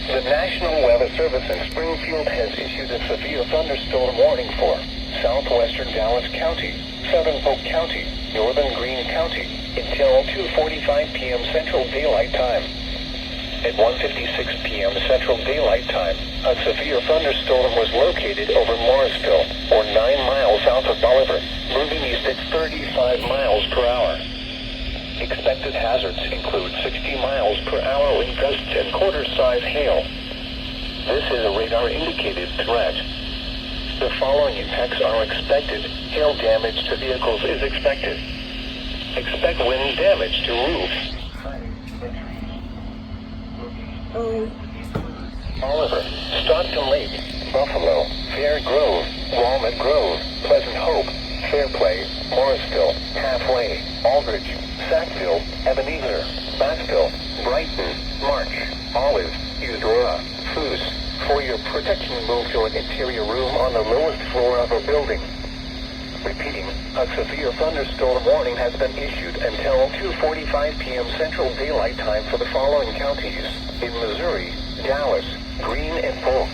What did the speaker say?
The National Weather Service in Springfield has issued a severe thunderstorm warning for southwestern Dallas County, southern Polk County, northern Greene County until 2:45 p.m. Central Daylight Time. At 1:56 p.m. Central Daylight Time, a severe thunderstorm was located over Morrisville, or 9 miles south of Bolivar, moving east at 35 miles per hour. Expected hazards include 60 miles per hour wind gusts and quarter-size hail. This is a radar-indicated threat. The following impacts are expected. Hail damage to vehicles is expected. Expect wind damage to roofs. Oliver, Stockton Lake, Buffalo, Fair Grove, Walnut Grove, Pleasant Hope, Fairplay, Morrisville, Halfway, Aldridge, Sackville, Ebenezer, Battsville, Brighton, March, Olive, Eudora, Foos. For your protection, move to an interior room on the lowest floor of a building. Repeating, a severe thunderstorm warning has been issued until 2:45 p.m. Central Daylight Time for the following counties in Missouri, Dallas, Greene, and Polk.